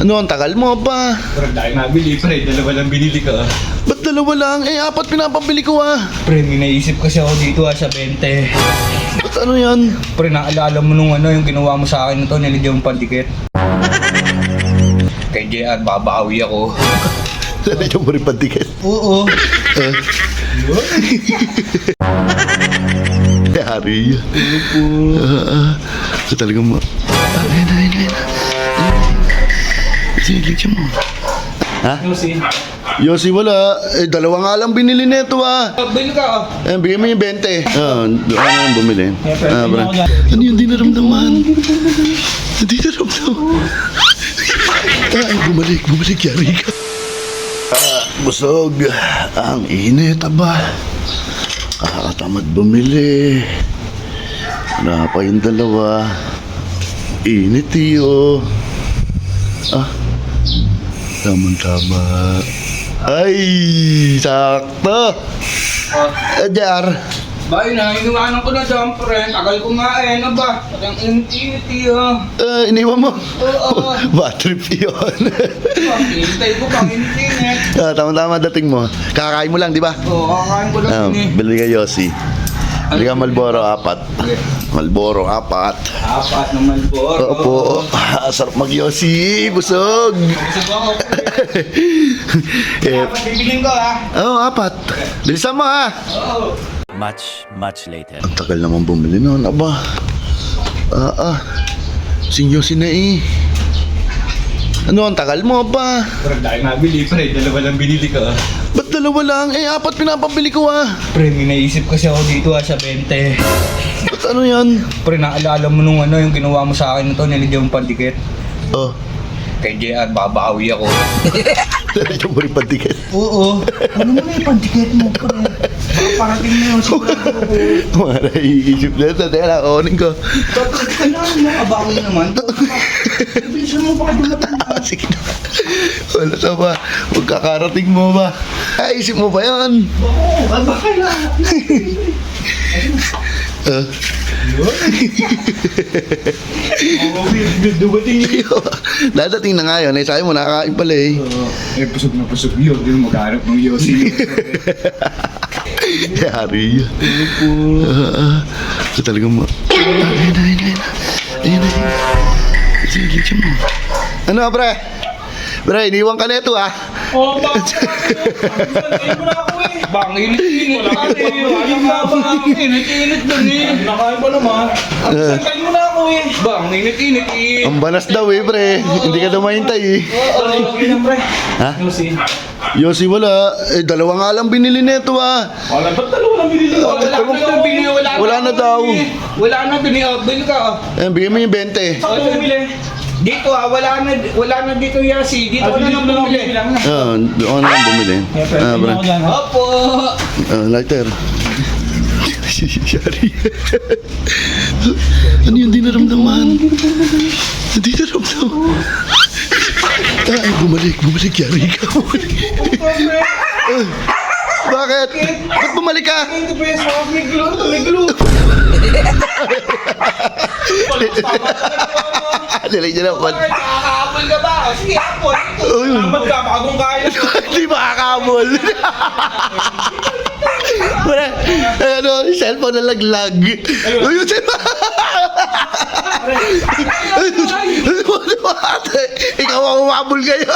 Ano, ang tagal mo pa. Parang dahil nabili, pre. Dalawa lang binili ka. Ba't dalawa lang? Eh, apat pinapabili ko Pre, may naisip kasi ako dito sa 20. Ba't ano yan? Pre, naalala mo nung yung ginawa mo sa akin ito, nilagyan mo pandikit. Kay JR, babawi ako. Nalagyan mo rin pandikit. Oo. Yari. So talagang mo. Ayun. Sige, lagyan mo. Ha? Yosi. Yossi, wala. Eh, dalawa nga lang binili nito Bili ka Eh, bigyan mo yung 20. Doon na bumili. Yeah, Bra. Ano yung di naramdaman? Hindi naramdaman. Ay, bumalik, yari ka. Busog. Ang init, aba. Kakatamad bumili. Wala pa yung dalawa. Init, iyo. Tama. Ay, sakto. Jar. Bay na, inuwanan ko na dyan, pre. Tagal ko nga ano ba? Parang init-init Iniwan mo. Oo. Bad trip yun. Hintay ko pang init-init. Tama dating mo. Kakakain mo lang, di ba? Oo, kakain ko lang din eh. Bili ka Yossi. Bili ka Malboro 4. Malboro 4. Apat na Malboro. Opo. Sarap mag-Yossi. Busog. Busog ako, pre. Apat bibilin ko Oo, 4. Bilisan mo Oo. Much later. Ang tagal naman bumili noon, aba. Si Yossi na eh. Ano, ang tagal mo pa. Parang dahil nabili, pre. Dalawa lang binili ka. Ba't dalawa lang? Eh, apat pinapabili ko Pre, may naisip kasi ako dito sa 20. Ba't ano yan? Pre, naalala mo nung yung ginawa mo sa akin ito, nilagyan mo pandikit. Oh, Kay JR, babawi ako. nalagyan mo rin pandikit. Oo. Ano mo na yung pandikit mo, pre? Parating na yun, sigurado ko. Mga naiisip na ito. Teka lang, kunin ko. Kailangan mo, abawi naman. Bilisan mo, baka dumating ka. Sige na. Wala sa ba? Huwag kakarating mo ba? Isip mo ba yan? Oo, ba kailangan? Dumating yun. Dadating na nga yun. Eh, sabi mo, nakakain pala eh. Pusog na pusog yun. Hindi mo maghanap ng Yossi. Yari. So talagang mo. Ayun. Sige, lagyan mo. Ano, pre? Pre, iniwan ka neto Oo, bakit? Saan mo na ako eh. Bang, init-init. Init-init dun eh. Nakain pa naman. Saan mo na ako eh. Bang, init-init eh. Ang banas daw eh, pre. Hindi ka daw mahintay eh. Oo, pre. Ha? Yossi. Yossi, wala. Eh, dalawa nga lang binili neto Wala, ba't dalawa lang binili? Wala na daw. Wala na, binili ka. Bigyan mo yung 20. Saan ko bumili? Dito wala na dito Yossi. Dito na lang bumili. Doon na lang bumili. Pre. Opo. Lighter. Sorry. Ano yung di naramdaman? Hindi naramdaman. Ay, bumalik, yari ka. Bakit? Ba't bumalik ka? Ito ba yung may glue? Nilagyan na po. Nakakapol ka ba? Sige, hapon. Salamat ka, bagong kaya. Hindi makakabol. Wala. Cellphone na laglag. Ayun, cellphone. Ikaw ang umabol kayo.